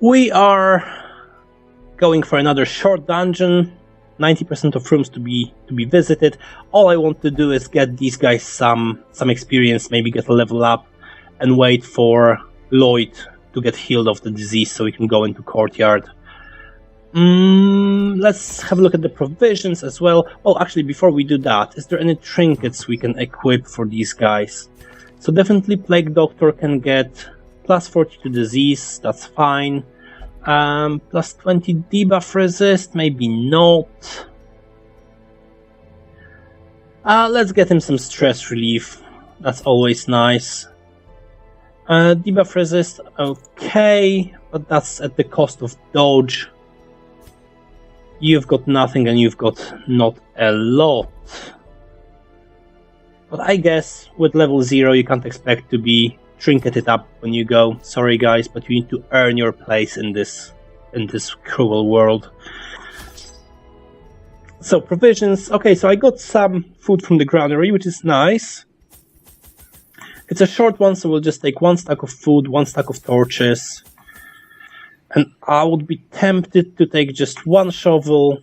We are going for another short dungeon. 90% of rooms to be visited. All I want to do is get these guys some experience, maybe get a level up, and wait for Lloyd to get healed of the disease so we can go into courtyard. Let's have a look at the provisions as well. Oh, actually, before we do that, is there any trinkets we can equip for these guys? So definitely Plague Doctor can get plus 40 to disease, that's fine. Plus 20 debuff resist, maybe not. Let's get him some stress relief, that's always nice. Debuff resist, okay, but that's at the cost of dodge. You've got nothing and you've got not a lot. But I guess with level 0 you can't expect to be trinketed up when you go. Sorry guys, but you need to earn your place in this cruel world. So provisions, okay, so I got some food from the granary, which is nice. It's a short one, so we'll just take 1 stack of food, 1 stack of torches. And I would be tempted to take just 1 shovel.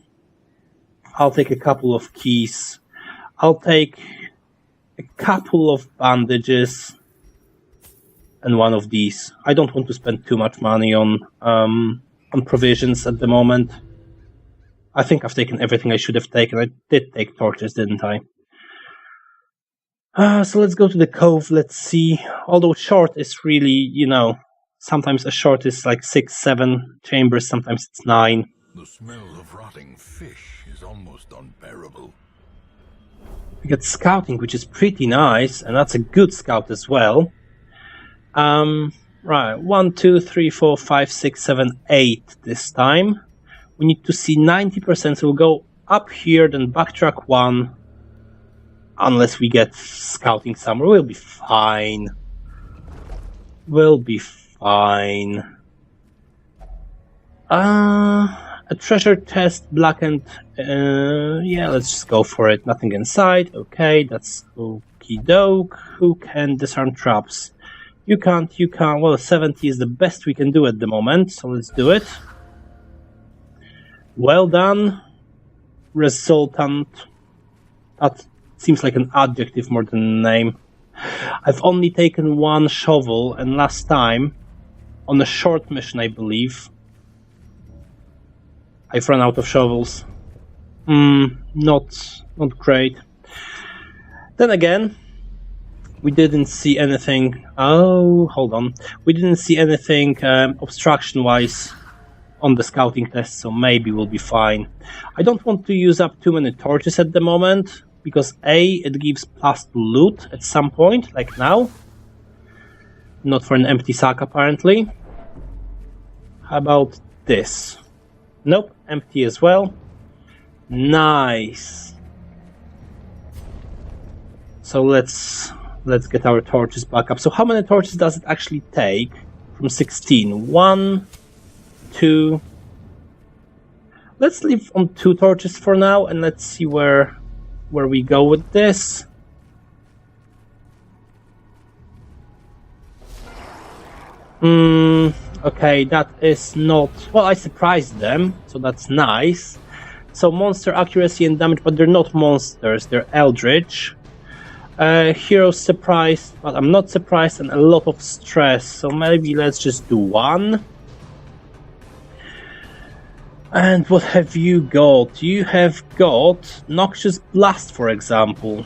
I'll take a couple of keys. I'll take a couple of bandages. And 1 of these. I don't want to spend too much money on provisions at the moment. I think I've taken everything I should have taken. I did take torches, didn't I? So let's go to the cove, let's see. Although short is really, sometimes a short is like 6, 7 chambers, sometimes it's 9. The smell of rotting fish is almost unbearable. We get scouting, which is pretty nice, and that's a good scout as well. Right, 1, 2, 3, 4, 5, 6, 7, 8 this time. We need to see 90%, so we'll go up here, then backtrack 1. Unless we get scouting somewhere, we'll be fine. We'll be fine. A treasure chest, blackened. Yeah, let's just go for it. Nothing inside. Okay, that's okie doke. Who can disarm traps? You can't. Well, 70 is the best we can do at the moment, so let's do it. Well done, resultant. That seems like an adjective more than a name. I've only taken 1 shovel, and last time, on a short mission, I believe, I've run out of shovels. Not great. Then again, we didn't see anything. Oh, hold on. We didn't see anything obstruction-wise on the scouting test, so maybe we'll be fine. I don't want to use up too many torches at the moment, because A, it gives plus to loot at some point, like now. Not for an empty sack, apparently. How about this? Nope, empty as well. Nice. So let's get our torches back up. So how many torches does it actually take from 16? 1, 2. Let's leave on 2 torches for now, and let's see where we go with this. Okay, that is not... Well, I surprised them, so that's nice. So monster accuracy and damage, but they're not monsters, they're eldritch. Hero surprised, but I'm not surprised, and a lot of stress, so maybe let's just do 1. And what have you got? You have got Noxious Blast, for example.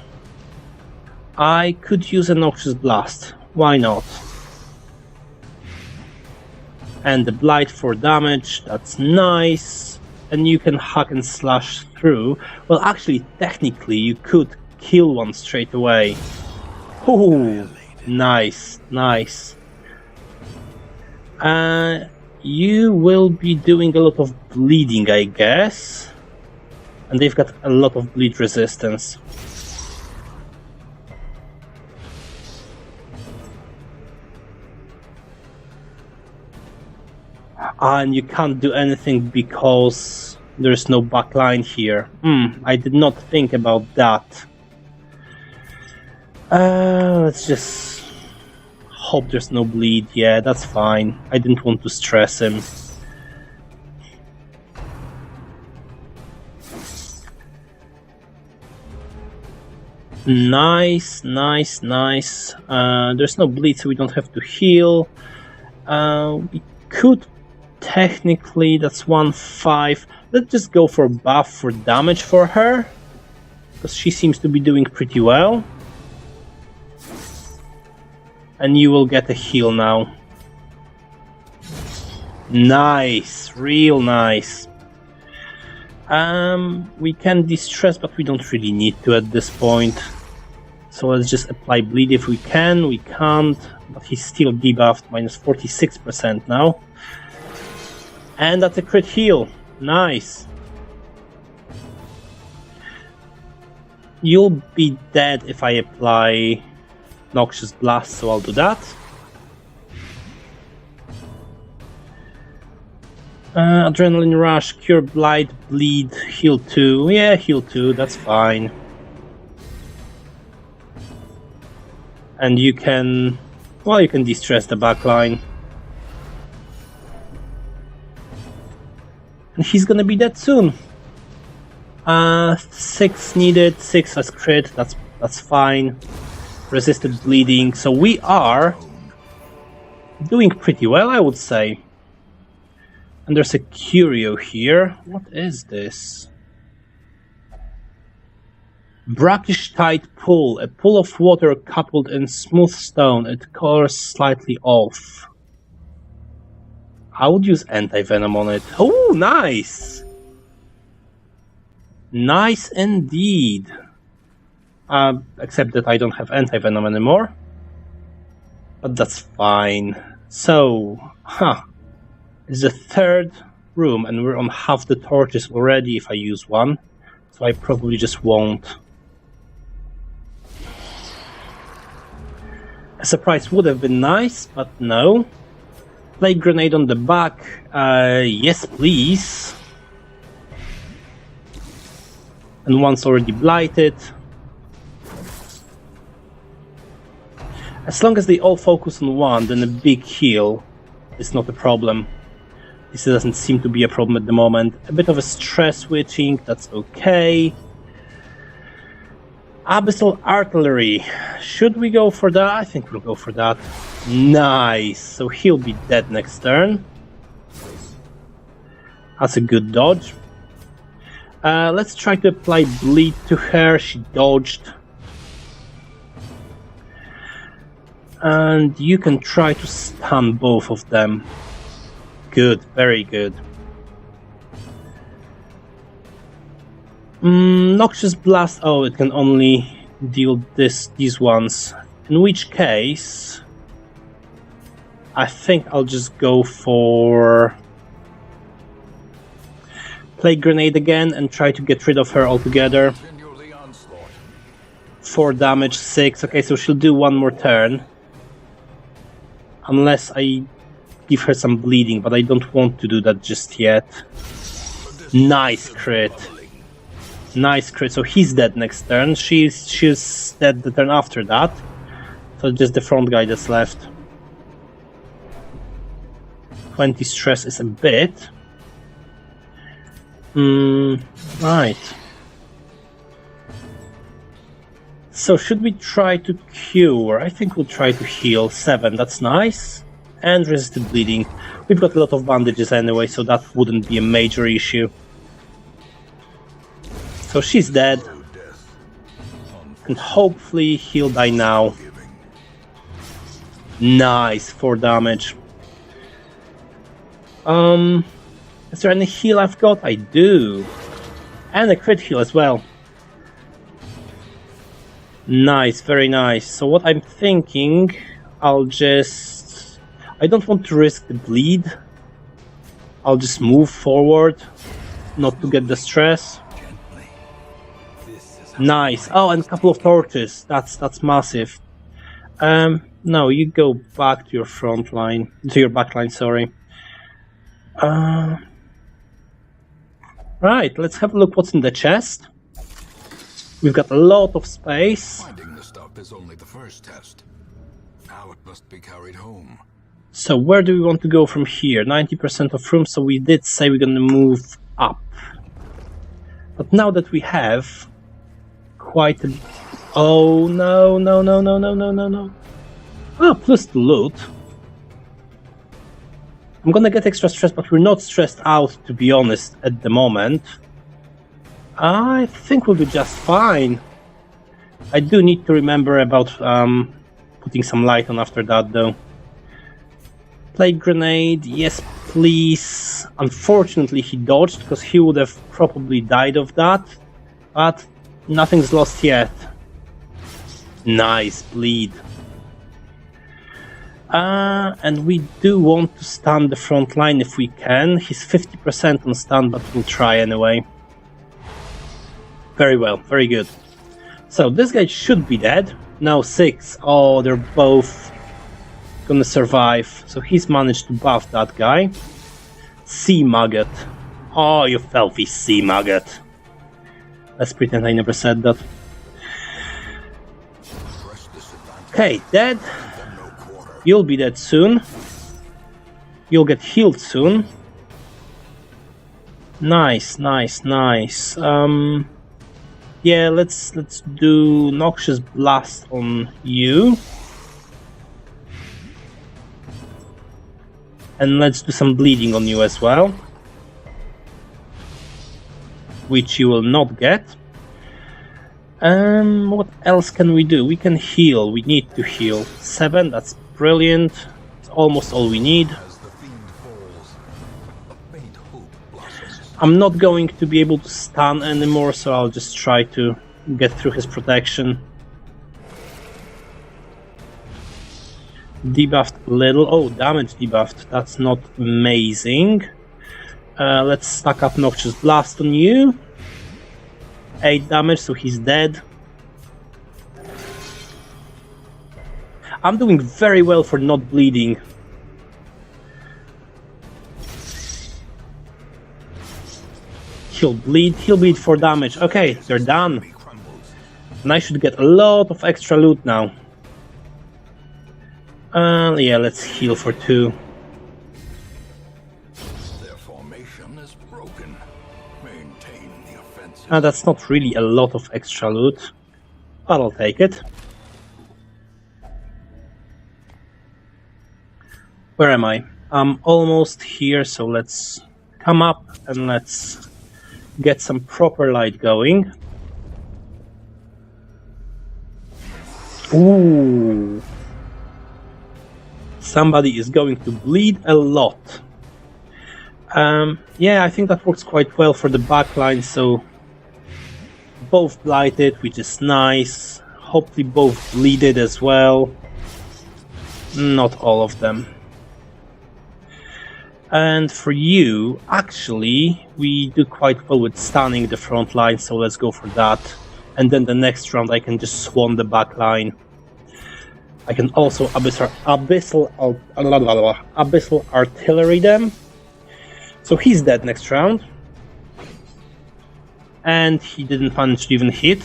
I could use a Noxious Blast, why not? And the Blight for damage, that's nice. And you can hack and slash through. Well, actually, technically, you could kill one straight away. Ooh, nice. You will be doing a lot of bleeding, I guess. And they've got a lot of bleed resistance. And you can't do anything because there's no backline here. I did not think about that. Let's just hope there's no bleed. Yeah, that's fine. I didn't want to stress him. Nice, nice, nice. There's no bleed, so we don't have to heal. We could technically, that's 1-5. Let's just go for buff for damage for her, because she seems to be doing pretty well. And you will get a heal now. Nice, real nice. We can distress, but we don't really need to at this point. So let's just apply bleed if we can. We can't, but he's still debuffed, minus 46% now. And that's a crit heal. Nice. You'll be dead if I apply Noxious Blast, so I'll do that. Adrenaline Rush, Cure Blight, Bleed, Heal 2. Yeah, Heal 2, that's fine. And you can... well, you can distress the backline. And he's gonna be dead soon. 6 needed, 6 as crit, that's fine. Resisted bleeding, so we are doing pretty well, I would say. And there's a curio here. What is this? Brackish Tide Pool. A pool of water coupled in smooth stone. It colors slightly off. I would use anti-venom on it. Oh, nice! Nice indeed. Except that I don't have anti-venom anymore. But that's fine. So, it's the third room, and we're on half the torches already if I use one. So I probably just won't. A surprise would have been nice, but no. Plague Grenade on the back. Yes, please. And one's already blighted. As long as they all focus on one, then a big heal is not a problem. This doesn't seem to be a problem at the moment. A bit of a stress switching, that's okay. Abyssal Artillery. Should we go for that? I think we'll go for that. Nice! So he'll be dead next turn. That's a good dodge. Let's try to apply bleed to her. She dodged. And you can try to stun both of them. Good, very good. Noxious Blast. Oh, it can only deal these ones. In which case, I think I'll just go for Plague Grenade again and try to get rid of her altogether. 4 damage, 6. Okay, so she'll do one more turn. Unless I give her some bleeding, but I don't want to do that just yet. Nice crit. Nice crit. So he's dead next turn. She's dead the turn after that. So just the front guy that's left. 20 stress is a bit. Right. So should we try to cure? I think we'll try to heal. 7, that's nice. And resisted bleeding. We've got a lot of bandages anyway, so that wouldn't be a major issue. So she's dead. And hopefully he'll die now. Nice, 4 damage. Is there any heal I've got? I do. And a crit heal as well. Nice, very nice. So what I'm thinking, I don't want to risk the bleed. I'll just move forward, not to get the stress. Nice. Oh, and a couple of torches. That's massive. No, you go back to your front line, to your back line, sorry. Right, let's have a look what's in the chest. We've got a lot of space. Finding the stuff is only the first test. Now it must be carried home. So where do we want to go from here? 90% of room, so we did say we're gonna move up. But now that we have quite a... Oh, no, no, no, no, no, no, no, no. Ah, plus the loot. I'm gonna get extra stressed, but we're not stressed out, to be honest, at the moment. I think we'll be just fine. I do need to remember about putting some light on after that, though. Plague grenade, yes please. Unfortunately he dodged, because he would have probably died of that. But nothing's lost yet. Nice, bleed. And we do want to stun the front line if we can. He's 50% on stun, but we'll try anyway. Very well, very good. So this guy should be dead. Now 6. Oh, they're both gonna survive. So he's managed to buff that guy. Sea Maggot. Oh, you filthy sea maggot. Let's pretend I never said that. Okay, dead. You'll be dead soon. You'll get healed soon. Nice, nice, nice. Yeah, let's do Noxious Blast on you. And let's do some bleeding on you as well. Which you will not get. What else can we do? We can heal. We need to heal. 7, that's brilliant. It's almost all we need. I'm not going to be able to stun anymore, so I'll just try to get through his protection. Debuffed a little. Oh, damage debuffed. That's not amazing. Let's stack up Noxious Blast on you. 8 damage, so he's dead. I'm doing very well for not bleeding. He'll bleed 4 damage. Okay, they're done. And I should get a lot of extra loot now. Yeah, let's heal for 2. Their formation is broken. Maintain the offensive. That's not really a lot of extra loot, but I'll take it. Where am I? I'm almost here, so let's come up and let's get some proper light going. Ooh. Somebody is going to bleed a lot. Yeah, I think that works quite well for the backline, so both blighted, which is nice. Hopefully both bleeded as well. Not all of them. And for you, actually, we do quite well with stunning the front line, so let's go for that. And then the next round I can just swan the back line. I can also abyssal artillery them. So he's dead next round. And he didn't manage to even hit.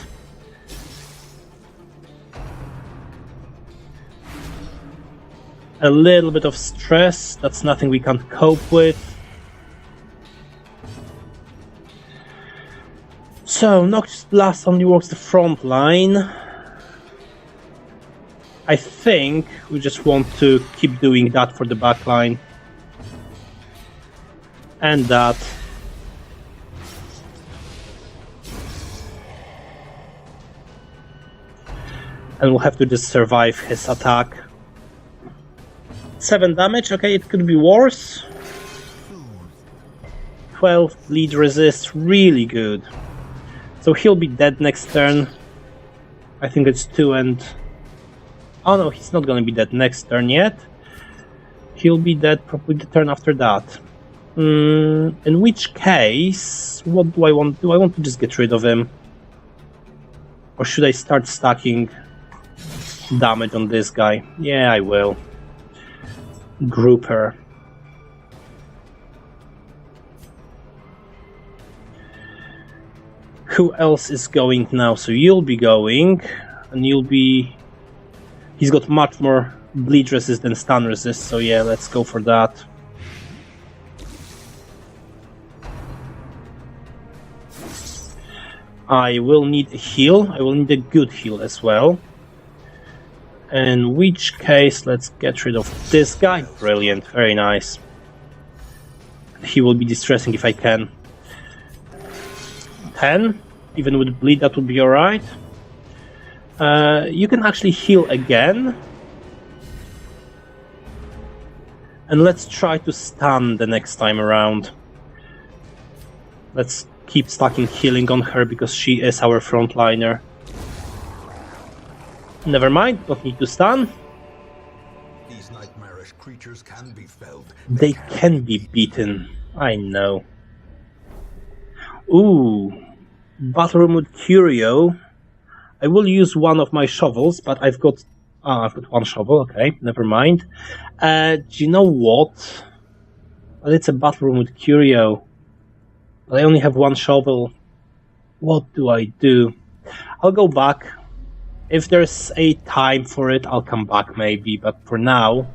A little bit of stress, that's nothing we can't cope with. So, Noxious Blast only works the front line. I think we just want to keep doing that for the back line. And that. And we'll have to just survive his attack. 7 damage, okay, it could be worse. 12 bleed resist, really good. So he'll be dead next turn. I think it's 2 and... Oh no, he's not gonna be dead next turn yet. He'll be dead probably the turn after that. In which case, what do I want? Do I want to just get rid of him? Or should I start stacking damage on this guy? Yeah, I will. Grouper. Who else is going now? So you'll be going, and you'll be... He's got much more bleed resist than stun resist, so yeah, let's go for that. I will need a heal. I will need a good heal as well. In which case, let's get rid of this guy. Brilliant, very nice. He will be distressing if I can. 10, even with bleed, that would be alright. You can actually heal again. And let's try to stun the next time around. Let's keep stacking healing on her because she is our frontliner. Never mind, don't need to stun. These nightmarish creatures can be felled. They can be beaten. I know. Ooh. Battle Room with Curio. I will use one of my shovels, but I've got one shovel, okay, never mind. Do you know what? Well, it's a battle room with Curio. But I only have one shovel. What do I do? I'll go back. If there's a time for it, I'll come back maybe, but for now,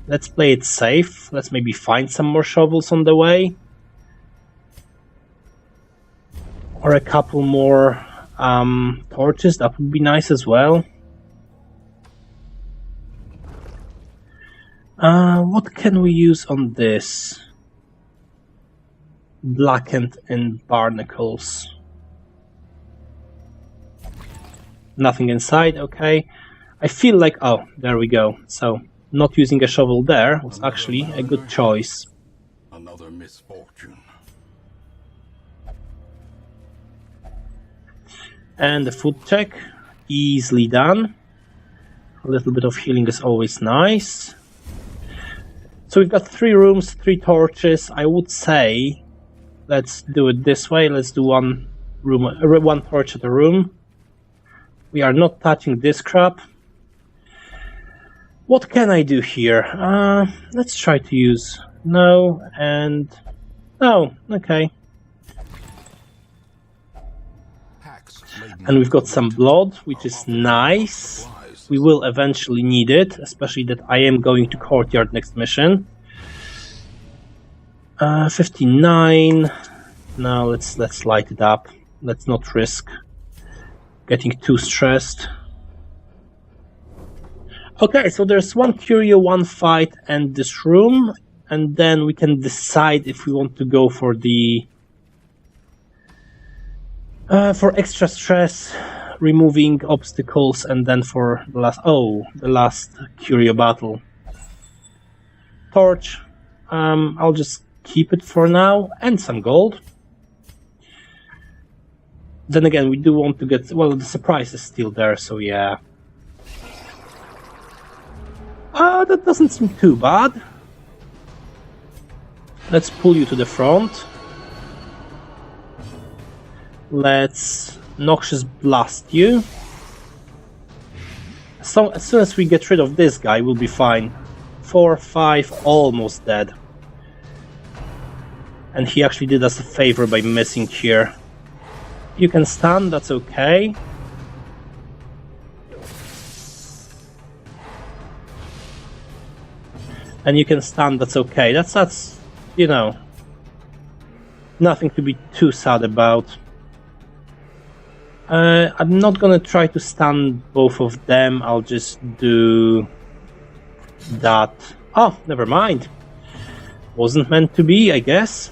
let's play it safe. Let's maybe find some more shovels on the way. Or a couple more torches, that would be nice as well. What can we use on this? Blackened in barnacles. Nothing inside, okay. I feel like, oh, there we go. So, not using a shovel there was actually a good choice. Another misfortune. And the food check, easily done. A little bit of healing is always nice. So we've got 3 rooms, 3 torches. I would say, let's do it this way. Let's do one torch at a room. We are not touching this crap. What can I do here? Let's try to use no and no. Okay. And we've got some blood, which is nice. We will eventually need it, especially that I am going to Courtyard next mission. 59. Now let's light it up. Let's not risk getting too stressed. Okay, so there's one Curio, one fight, and this room, and then we can decide if we want to go for the for extra stress, removing obstacles, and then for the last Curio battle. Torch. I'll just keep it for now, and some gold. Then again, we do want to get... well, the surprise is still there, so yeah. That doesn't seem too bad. Let's pull you to the front. Let's Noxious Blast you. So as soon as we get rid of this guy, we'll be fine. 4, 5, almost dead. And he actually did us a favor by missing here. You can stun, that's okay. And you can stun, that's okay. That's you know, nothing to be too sad about. I'm not gonna try to stun both of them, I'll just do that. Oh, never mind. Wasn't meant to be, I guess.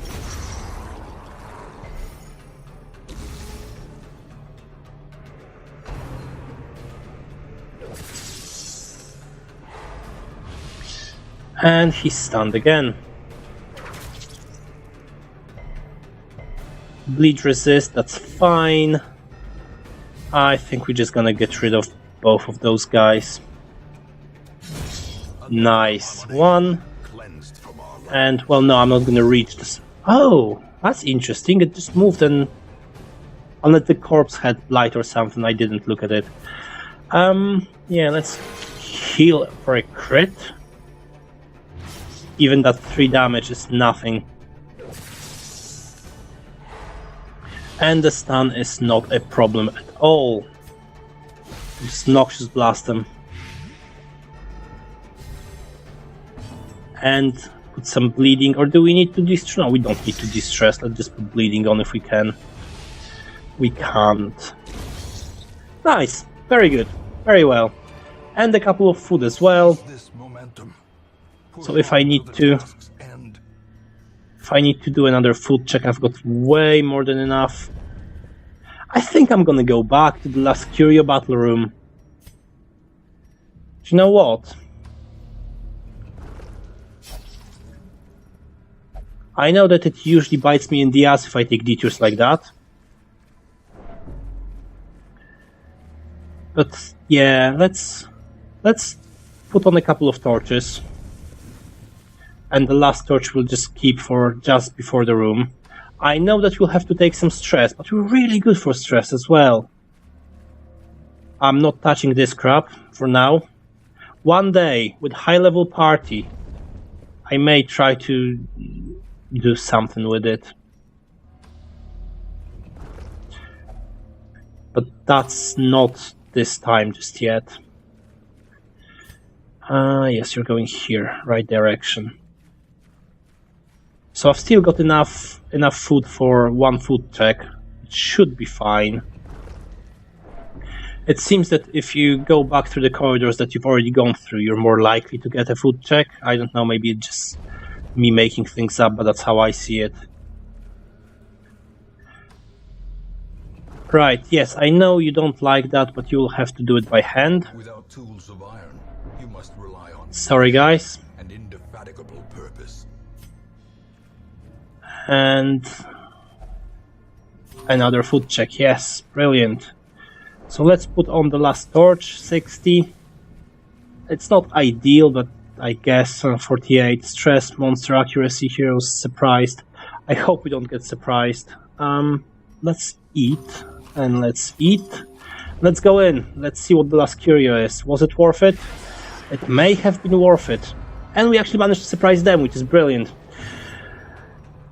And he's stunned again. Bleed resist, that's fine. I think we're just gonna get rid of both of those guys. Nice. 1. And, well, no, I'm not gonna reach this. Oh, that's interesting. It just moved and... unless the corpse had light or something, I didn't look at it. Yeah, let's heal for a crit. Even that 3 damage is nothing. And the stun is not a problem at all. Just Noxious Blast them. And put some bleeding, or do we need to distress? No, we don't need to distress. Let's just put bleeding on if we can. We can't. Nice, very good, very well. And a couple of food as well. This momentum. So if I need to do another food check, I've got way more than enough. I think I'm gonna go back to the last Curio battle room. Do you know what? I know that it usually bites me in the ass if I take detours like that. But yeah, let's put on a couple of torches. And the last torch we'll just keep for just before the room. I know that we'll have to take some stress, but we're really good for stress as well. I'm not touching this crap for now. One day, with high-level party, I may try to do something with it. But that's not this time just yet. Yes, you're going here, right direction. So I've still got enough food for one food check. It should be fine. It seems that if you go back through the corridors that you've already gone through, you're more likely to get a food check. I don't know, maybe it's just me making things up, but that's how I see it. Right, yes, I know you don't like that, but you'll have to do it by hand. Without tools of iron, you must rely on Sorry, guys. an indefatigable purpose. And another food check, yes, brilliant. So let's put on the last torch, 60. It's not ideal, but I guess 48. Stress, monster accuracy, heroes surprised. I hope we don't get surprised. Let's eat, and let's eat. Let's go in. Let's see what the last curio is. Was it worth it? It may have been worth it. And we actually managed to surprise them, which is brilliant.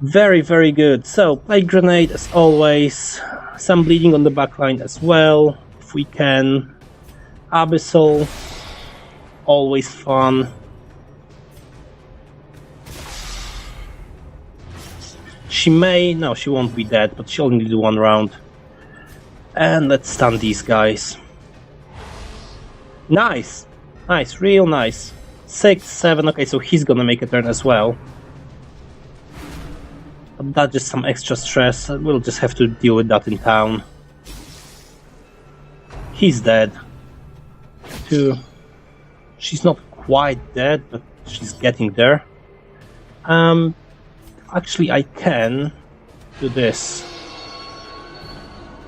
Very, very good. So, plague grenade as always. Some bleeding on the backline as well, if we can. Abyssal. Always fun. She may... No, she won't be dead, but she'll only do one round. And let's stun these guys. Nice! Nice, real nice. 6, 7, okay, so he's gonna make a turn as well. But that's just some extra stress. We'll just have to deal with that in town. He's dead. 2. She's not quite dead, but she's getting there. Actually, I can do this.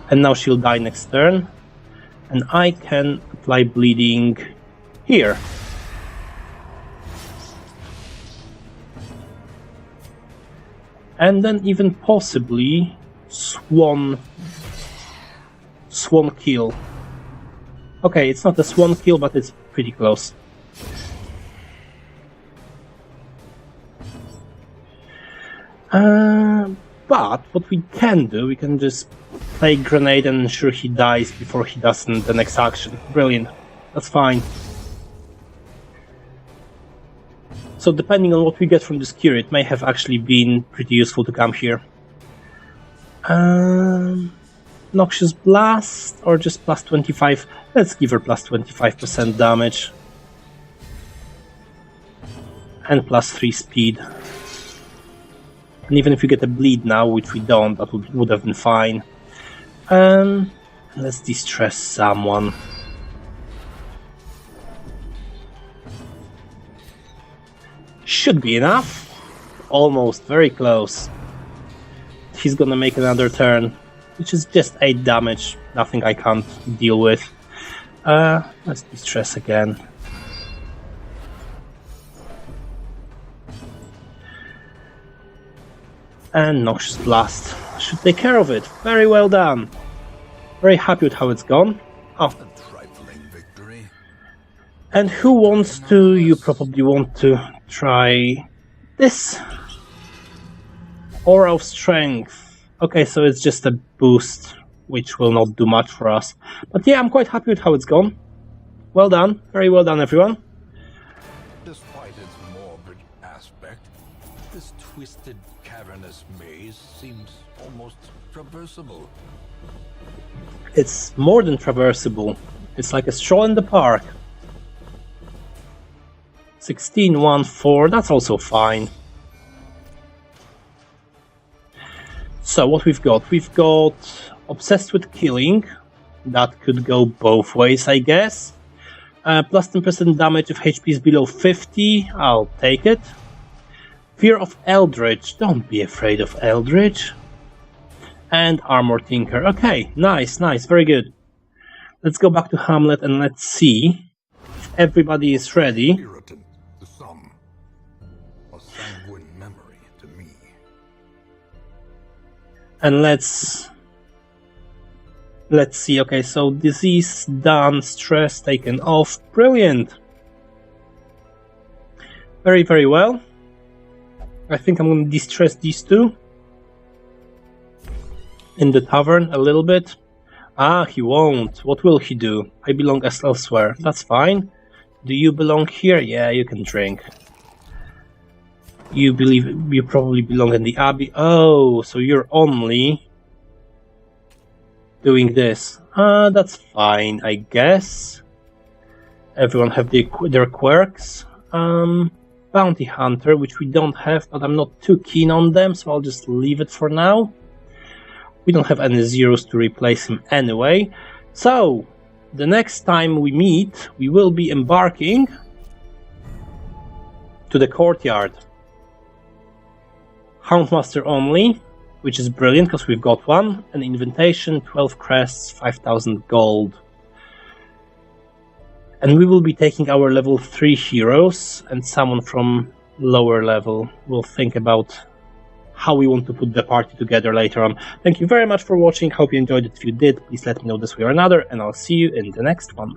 And now she'll die next turn. And I can apply bleeding here. And then even possibly swan kill. Okay, it's not a swan kill, but it's pretty close. But what we can do, we can just play grenade and ensure he dies before he does the next action. Brilliant. That's fine. So depending on what we get from this cure, it may have actually been pretty useful to come here. Noxious Blast, or just plus 25? Let's give her plus 25% damage. And plus 3 speed. And even if we get a bleed now, which we don't, that would have been fine. Let's distress someone. Should be enough. Almost, very close. He's gonna make another turn, which is just 8 damage. Nothing I can't deal with. Let's distress again. And Noxious Blast should take care of it. Very well done. Very happy with how it's gone. Oh. A trifling victory. And who wants to? You probably want to try this. Aura of Strength. Okay, so it's just a boost, which will not do much for us. But yeah, I'm quite happy with how it's gone. Well done. Very well done, everyone. Despite its morbid aspect. twisted, cavernous maze seems almost traversable. It's more than traversable. It's like a stroll in the park. 1614, that's also fine. So what we've got? We've got Obsessed with Killing. That could go both ways, I guess. Plus 10% damage if HP is below 50. I'll take it. Fear of Eldritch. Don't be afraid of Eldritch. And Armor Tinker. Okay, nice, very good. Let's go back to Hamlet and let's see if everybody is ready. Puritan, the sum. A sanguine memory to me. And let's see. Okay, so disease done, stress taken off. Brilliant. Very, very well. I think I'm going to distress these two in the tavern a little bit. Ah, he won't. What will he do? I belong elsewhere. That's fine. Do you belong here? Yeah, you can drink. You probably belong in the Abbey. Oh, so you're only doing this. That's fine, I guess. Everyone have their quirks. Bounty Hunter, which we don't have, but I'm not too keen on them, so I'll just leave it for now. We don't have any zeros to replace him anyway. So, the next time we meet, we will be embarking to the courtyard. Houndmaster only, which is brilliant because we've got one. An invitation, 12 crests, 5,000 gold. And we will be taking our level 3 heroes, and someone from lower level will think about how we want to put the party together later on. Thank you very much for watching. Hope you enjoyed it. If you did, please let me know this way or another, and I'll see you in the next one.